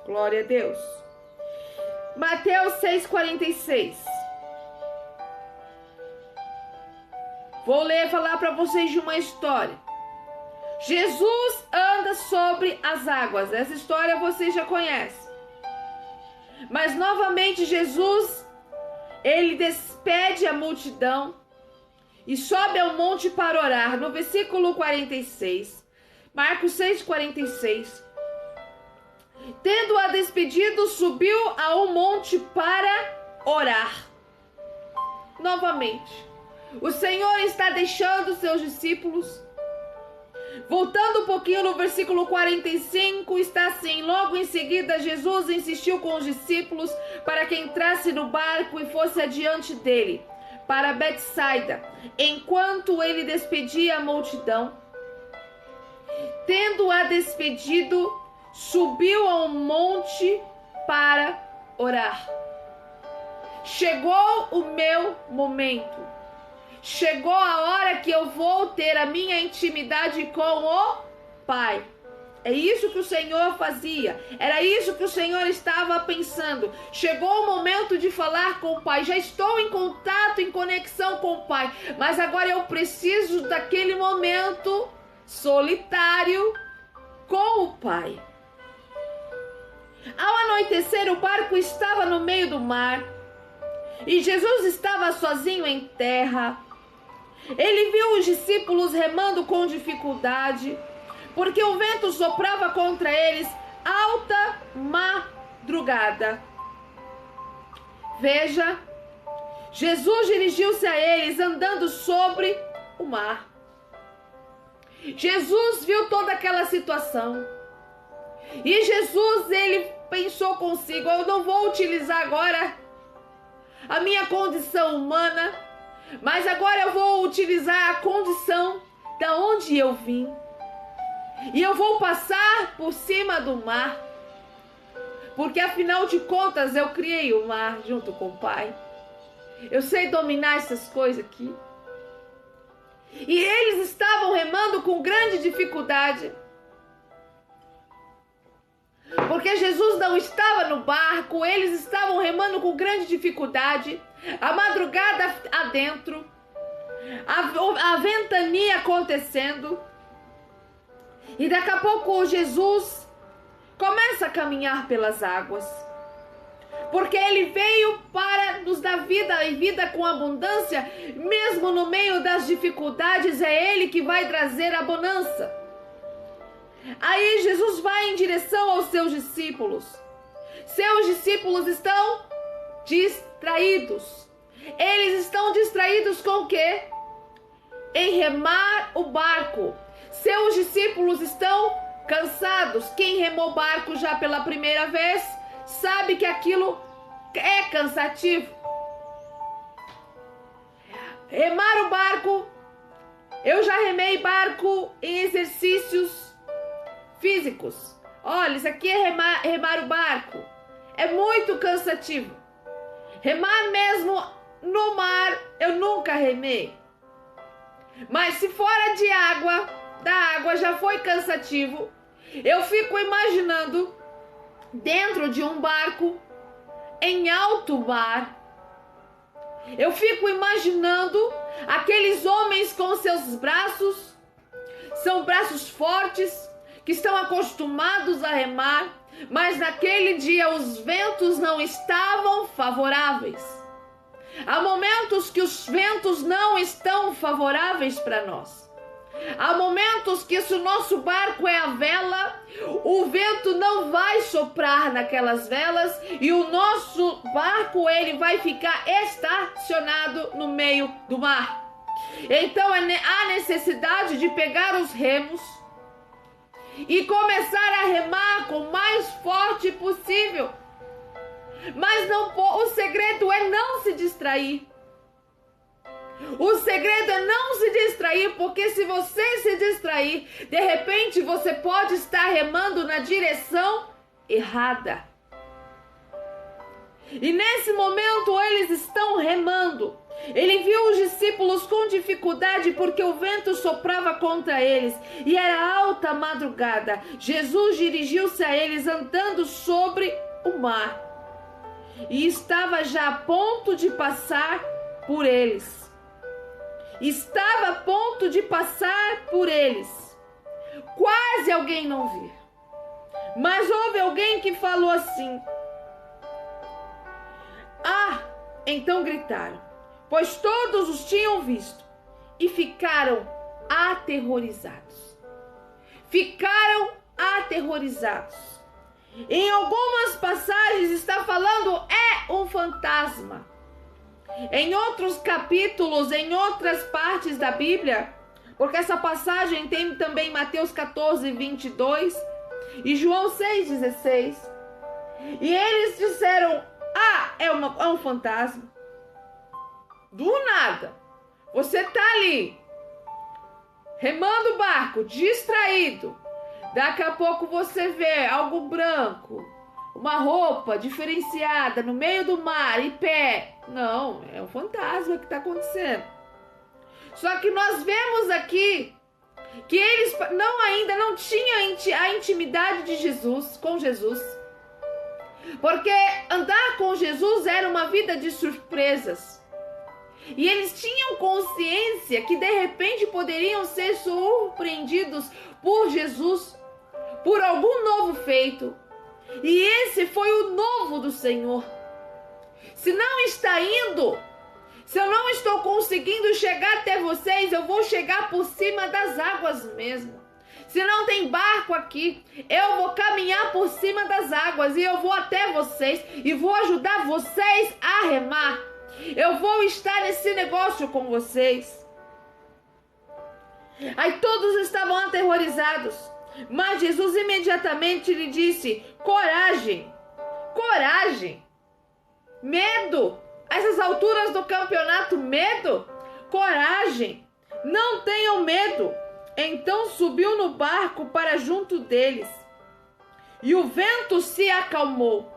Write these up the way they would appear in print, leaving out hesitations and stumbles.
Glória a Deus. Mateus 6,46. Vou ler, falar para vocês de uma história. Jesus anda sobre as águas. Essa história vocês já conhecem. Mas novamente Jesus, ele despede a multidão e sobe ao monte para orar. No versículo 46, Marcos 6,46. Tendo-a despedido, subiu ao monte para orar. Novamente, o Senhor está deixando seus discípulos. Voltando um pouquinho no versículo 45, está assim: logo em seguida Jesus insistiu com os discípulos para que entrasse no barco e fosse adiante dele, para Betsaida, enquanto ele despedia a multidão. Tendo-a despedido, subiu ao monte para orar. Chegou o meu momento. Chegou a hora que eu vou ter a minha intimidade com o Pai. É isso que o Senhor fazia. Era isso que o Senhor estava pensando. Chegou o momento de falar com o Pai. Já estou em contato, em conexão com o Pai. Mas agora eu preciso daquele momento solitário com o Pai. Ao anoitecer, o barco estava no meio do mar. E Jesus estava sozinho em terra. Ele viu os discípulos remando com dificuldade, porque o vento soprava contra eles alta madrugada. Veja, Jesus dirigiu-se a eles andando sobre o mar. Jesus viu toda aquela situação. E Jesus, ele pensou consigo: eu não vou utilizar agora a minha condição humana, mas agora eu vou utilizar a condição da onde eu vim. E eu vou passar por cima do mar. Porque afinal de contas eu criei o mar junto com o Pai. Eu sei dominar essas coisas aqui. E eles estavam remando com grande dificuldade. Porque Jesus não estava no barco, eles estavam remando com grande dificuldade. A madrugada adentro, a ventania acontecendo. E daqui a pouco Jesus começa a caminhar pelas águas. Porque ele veio para nos dar vida e vida com abundância. Mesmo no meio das dificuldades, é ele que vai trazer a bonança. Aí Jesus vai em direção aos seus discípulos. Seus discípulos estão distraídos. Eles estão distraídos com o quê? Em remar o barco. Seus discípulos estão cansados. Quem remou o barco já pela primeira vez sabe que aquilo é cansativo. Remar o barco. Eu já remei barco em exercícios físicos. Olha, isso aqui é remar o barco. É muito cansativo. Remar mesmo no mar, eu nunca remei. Mas se fora de água, da água já foi cansativo. Eu fico imaginando dentro de um barco em alto mar. Eu fico imaginando aqueles homens com seus braços. São braços fortes, que estão acostumados a remar, mas naquele dia os ventos não estavam favoráveis. Há momentos que os ventos não estão favoráveis para nós. Há momentos que se o nosso barco é a vela, o vento não vai soprar naquelas velas e o nosso barco ele vai ficar estacionado no meio do mar. Então há necessidade de pegar os remos e começar a remar com o mais forte possível. Mas o segredo é não se distrair. O segredo é não se distrair, porque se você se distrair, de repente você pode estar remando na direção errada. E nesse momento eles estão remando. Ele viu os discípulos com dificuldade porque o vento soprava contra eles e era alta madrugada. Jesus dirigiu-se a eles andando sobre o mar e estava já a ponto de passar por eles. Estava a ponto de passar por eles. Quase alguém não viu. Mas houve alguém que falou assim: "Ah!" Então gritaram, pois todos os tinham visto e ficaram aterrorizados. Ficaram aterrorizados. Em algumas passagens está falando é um fantasma. Em outros capítulos, em outras partes da Bíblia, porque essa passagem tem também Mateus 14, 22 e João 6, 16. E eles disseram: "Ah, é um fantasma." Do nada, você tá ali, remando o barco, distraído. Daqui a pouco você vê algo branco, uma roupa diferenciada no meio do mar, em pé. Não, é um fantasma que está acontecendo. Só que nós vemos aqui que eles ainda não tinham a intimidade de Jesus, com Jesus. Porque andar com Jesus era uma vida de surpresas. E eles tinham consciência que de repente poderiam ser surpreendidos por Jesus, por algum novo feito. E esse foi o novo do Senhor. Se não está indo, se eu não estou conseguindo chegar até vocês, eu vou chegar por cima das águas mesmo. Se não tem barco aqui, eu vou caminhar por cima das águas e eu vou até vocês e vou ajudar vocês a remar. Eu vou estar nesse negócio com vocês. Aí todos estavam aterrorizados, mas Jesus imediatamente lhe disse: coragem, coragem, medo. A essas alturas do campeonato, medo? Coragem, não tenham medo. Então subiu no barco para junto deles e o vento se acalmou.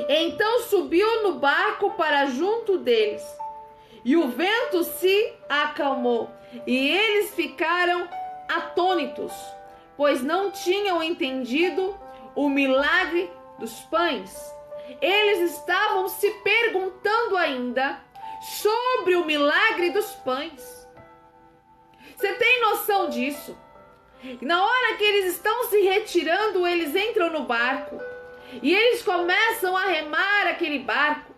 Então subiu no barco para junto deles e o vento se acalmou. E eles ficaram atônitos, pois não tinham entendido o milagre dos pães. Eles estavam se perguntando ainda sobre o milagre dos pães. Você tem noção disso? Na hora que eles estão se retirando, eles entram no barco e eles começam a remar aquele barco.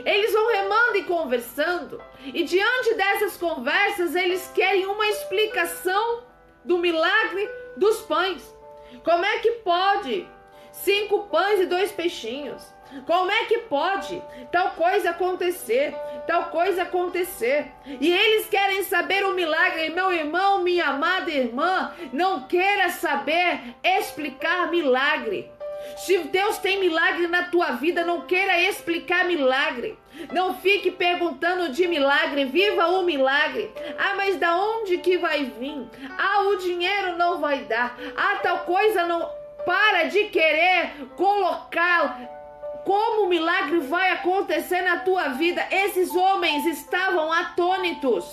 Eles vão remando e conversando, e diante dessas conversas eles querem uma explicação do milagre dos pães. Como é que pode 5 pães e 2 peixinhos? Como é que pode tal coisa acontecer? Tal coisa acontecer. E eles querem saber o milagre. Meu irmão, minha amada irmã, não queira saber explicar milagre. Se Deus tem milagre na tua vida, não queira explicar milagre. Não fique perguntando de milagre, viva o milagre. Ah, mas da onde que vai vir? Ah, o dinheiro não vai dar. Ah, tal coisa não... Para de querer colocar como o milagre vai acontecer na tua vida. Esses homens estavam atônitos.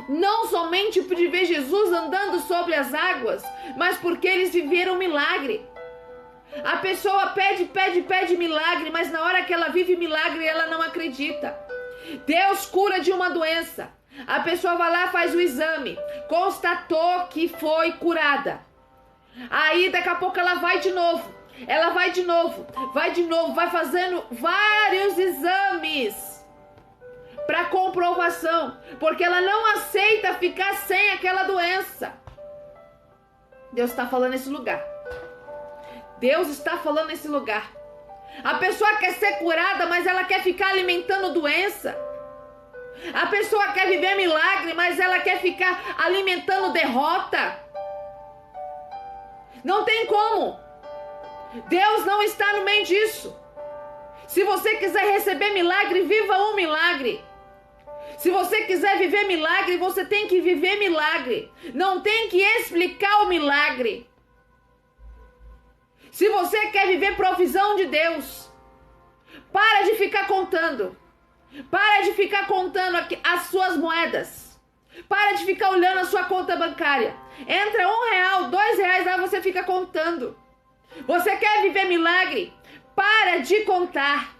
Não somente por ver Jesus andando sobre as águas, mas porque eles viveram milagre. A pessoa pede milagre, mas na hora que ela vive milagre, ela não acredita. Deus cura de uma doença. A pessoa vai lá, faz o exame, constatou que foi curada. Aí daqui a pouco ela vai de novo. Ela vai de novo, vai fazendo vários exames para comprovação, porque ela não aceita ficar sem aquela doença. Deus está falando nesse lugar. Deus está falando nesse lugar. A pessoa quer ser curada, mas ela quer ficar alimentando doença. A pessoa quer viver milagre, mas ela quer ficar alimentando derrota. Não tem como. Deus não está no meio disso. Se você quiser receber milagre, viva um milagre. Se você quiser viver milagre, você tem que viver milagre. Não tem que explicar o milagre. Se você quer viver provisão de Deus, para de ficar contando. Para de ficar contando as suas moedas. Para de ficar olhando a sua conta bancária. Entra R$1, R$2, lá você fica contando. Você quer viver milagre? Para de contar.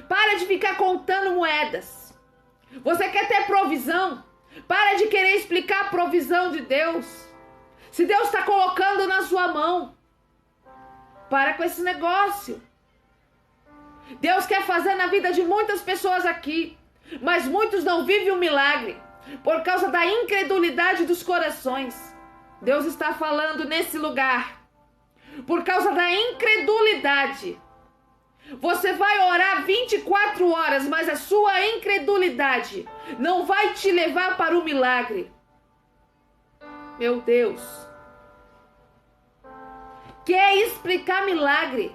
Para de ficar contando moedas. Você quer ter provisão? Para de querer explicar a provisão de Deus. Se Deus está colocando na sua mão, para com esse negócio. Deus quer fazer na vida de muitas pessoas aqui, mas muitos não vivem o milagre por causa da incredulidade dos corações. Deus está falando nesse lugar. Por causa da incredulidade. Você vai orar 24 horas, mas a sua incredulidade não vai te levar para o milagre. Meu Deus. Quer explicar milagre?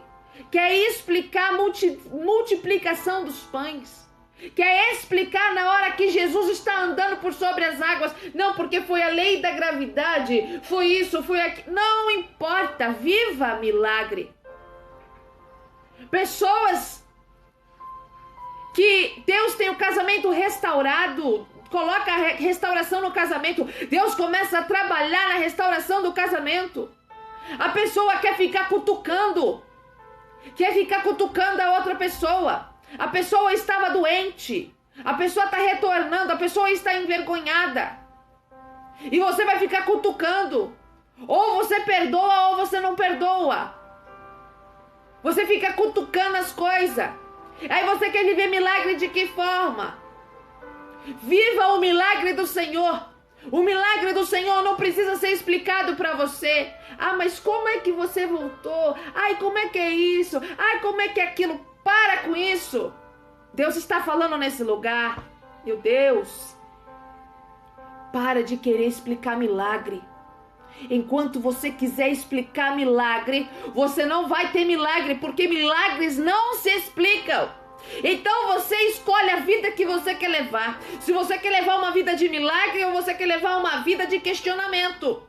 Quer explicar a multiplicação dos pães? Quer explicar na hora que Jesus está andando por sobre as águas? Não, porque foi a lei da gravidade, foi isso, foi aquilo. Não importa, viva milagre. Pessoas que Deus tem o casamento restaurado, coloca a restauração no casamento, Deus começa a trabalhar na restauração do casamento. A pessoa quer ficar cutucando a outra pessoa. A pessoa estava doente, a pessoa está retornando, a pessoa está envergonhada. E você vai ficar cutucando. Ou você perdoa ou você não perdoa. Você fica cutucando as coisas. Aí você quer viver milagre de que forma? Viva o milagre do Senhor. O milagre do Senhor não precisa ser explicado para você. Ah, mas como é que você voltou? Ai, como é que é isso? Ai, como é que é aquilo? Para com isso. Deus está falando nesse lugar. Meu Deus. Para de querer explicar milagre. Enquanto você quiser explicar milagre, você não vai ter milagre, porque milagres não se explicam. Então você escolhe a vida que você quer levar. Se você quer levar uma vida de milagre ou você quer levar uma vida de questionamento.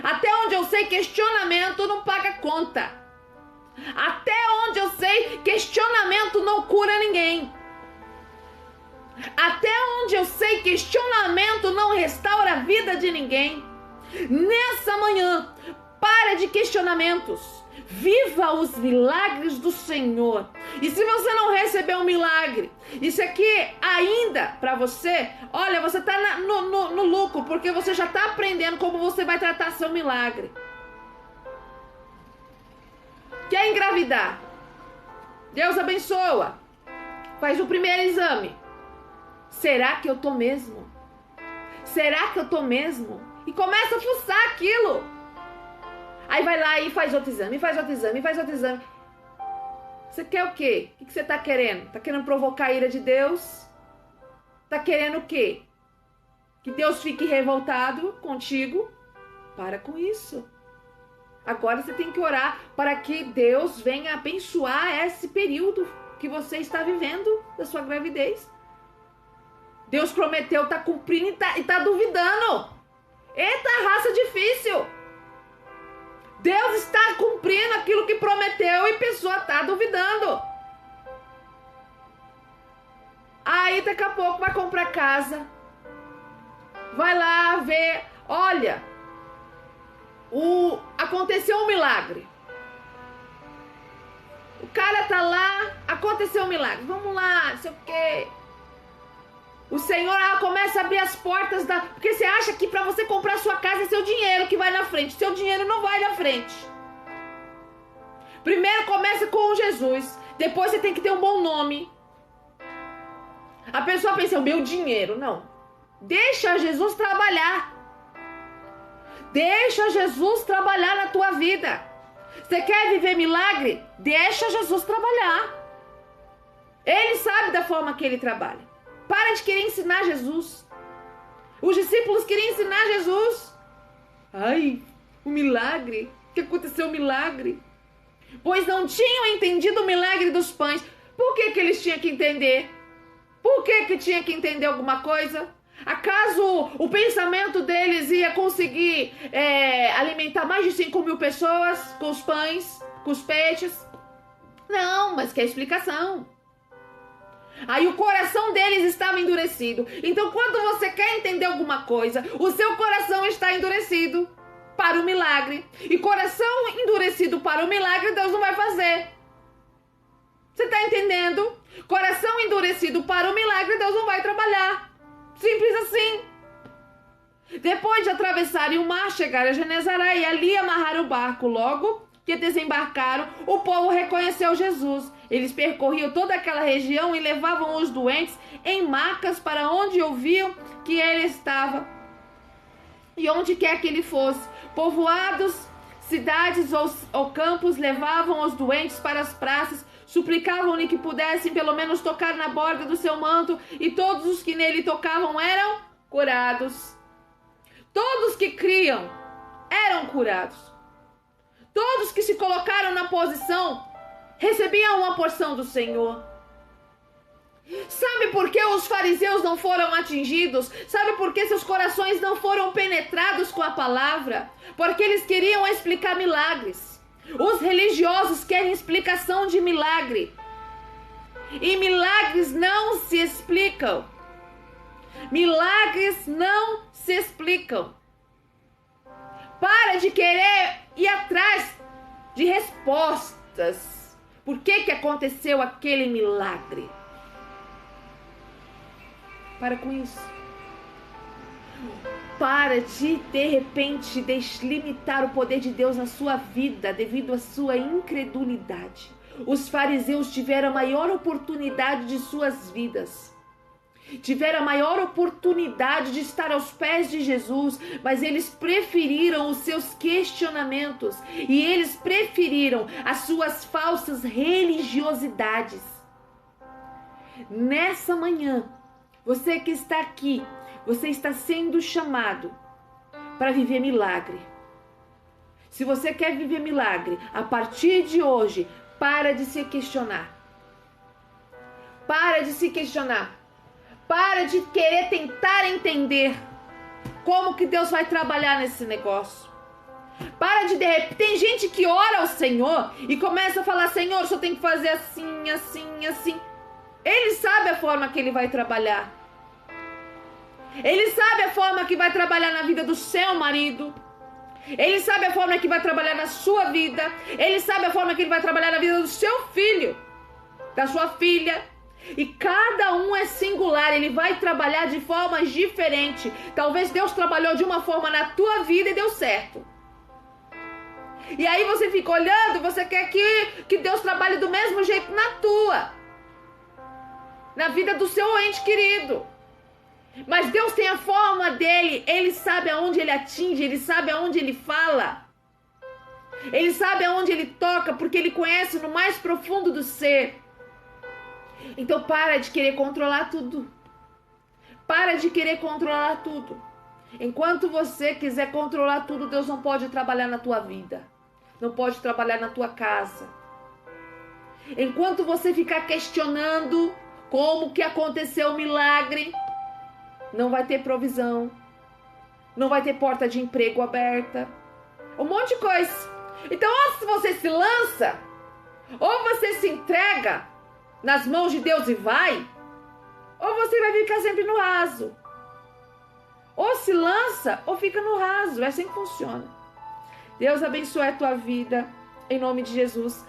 Até onde eu sei, questionamento não paga conta. Até onde eu sei, questionamento não cura ninguém. Até onde eu sei, questionamento não restaura a vida de ninguém. Nessa manhã, para de questionamentos. Viva os milagres do Senhor. E se você não recebeu um milagre, isso aqui ainda para você, olha, você está no lucro, porque você já está aprendendo como você vai tratar seu milagre. Quer engravidar? Deus abençoa. Faz o primeiro exame. Será que eu tô mesmo? Será que eu tô mesmo? E começa a fuçar aquilo. Aí vai lá e faz outro exame, faz outro exame, faz outro exame. Você quer o quê? O que você tá querendo? Tá querendo provocar a ira de Deus? Tá querendo o quê? Que Deus fique revoltado contigo? Para com isso. Agora você tem que orar para que Deus venha abençoar esse período que você está vivendo da sua gravidez. Deus prometeu, tá cumprindo e tá duvidando. Eita, raça difícil. Deus está cumprindo aquilo que prometeu e a pessoa tá duvidando. Aí daqui a pouco vai comprar casa. Vai lá ver, olha, aconteceu um milagre. O cara tá lá, aconteceu um milagre. Vamos lá, não sei o quê. O Senhor começa a abrir as portas porque você acha que para você comprar sua casa é seu dinheiro que vai na frente. Seu dinheiro não vai na frente. Primeiro começa com Jesus. Depois você tem que ter um bom nome. A pessoa pensa, o meu dinheiro. Não. Deixa Jesus trabalhar. Deixa Jesus trabalhar na tua vida. Você quer viver milagre? Deixa Jesus trabalhar. Ele sabe da forma que ele trabalha. Para de querer ensinar Jesus. Os discípulos queriam ensinar Jesus. Ai, o milagre. Que aconteceu o milagre? Pois não tinham entendido o milagre dos pães. Por que eles tinham que entender? Por que tinha que entender alguma coisa? Acaso o pensamento deles ia conseguir alimentar mais de 5.000 pessoas com os pães, com os peixes? Não, mas quer explicação. Aí o coração deles estava endurecido. Então, quando você quer entender alguma coisa, o seu coração está endurecido para o milagre. E coração endurecido para o milagre, Deus não vai fazer. Você está entendendo? Coração endurecido para o milagre, Deus não vai trabalhar. Simples assim. Depois de atravessarem o mar, chegaram a Genezaré e ali amarraram o barco. Logo que desembarcaram, o povo reconheceu Jesus. Eles percorriam toda aquela região e levavam os doentes em macas para onde ouviam que ele estava. E onde quer que ele fosse, povoados, cidades ou campos, levavam os doentes para as praças, suplicavam-lhe que pudessem pelo menos tocar na borda do seu manto, e todos os que nele tocavam eram curados. Todos que criam eram curados. Todos que se colocaram na posição recebiam uma porção do Senhor. Sabe por que os fariseus não foram atingidos? Sabe por que seus corações não foram penetrados com a palavra? Porque eles queriam explicar milagres. Os religiosos querem explicação de milagre. E milagres não se explicam. Milagres não se explicam. Para de querer ir atrás de respostas. Por que aconteceu aquele milagre? Para com isso. Para de repente, limitar o poder de Deus na sua vida devido à sua incredulidade. Os fariseus tiveram a maior oportunidade de suas vidas. Tiveram a maior oportunidade de estar aos pés de Jesus, mas eles preferiram os seus questionamentos e eles preferiram as suas falsas religiosidades. Nessa manhã, você que está aqui, você está sendo chamado para viver milagre. Se você quer viver milagre, a partir de hoje, para de se questionar. Para de se questionar. Para de querer tentar entender como que Deus vai trabalhar nesse negócio. Para de repente. Tem gente que ora ao Senhor e começa a falar: Senhor, o Senhor tem que fazer assim, assim, assim. Ele sabe a forma que ele vai trabalhar. Ele sabe a forma que vai trabalhar na vida do seu marido. Ele sabe a forma que vai trabalhar na sua vida. Ele sabe a forma que ele vai trabalhar na vida do seu filho, da sua filha. E cada um é singular, ele vai trabalhar de formas diferentes. Talvez Deus trabalhou de uma forma na tua vida e deu certo. E aí você fica olhando, você quer que Deus trabalhe do mesmo jeito na tua, na vida do seu ente querido. Mas Deus tem a forma dele, ele sabe aonde ele atinge, ele sabe aonde ele fala. Ele sabe aonde ele toca, porque ele conhece no mais profundo do ser. Então para de querer controlar tudo. Para de querer controlar tudo. Enquanto você quiser controlar tudo, Deus não pode trabalhar na tua vida. Não pode trabalhar na tua casa. Enquanto você ficar questionando como que aconteceu o milagre, não vai ter provisão. Não vai ter porta de emprego aberta. Um monte de coisa. Então, ou se você se lança, ou você se entrega nas mãos de Deus e vai, ou você vai ficar sempre no raso. Ou se lança, ou fica no raso. É assim que funciona. Deus abençoe a tua vida, em nome de Jesus.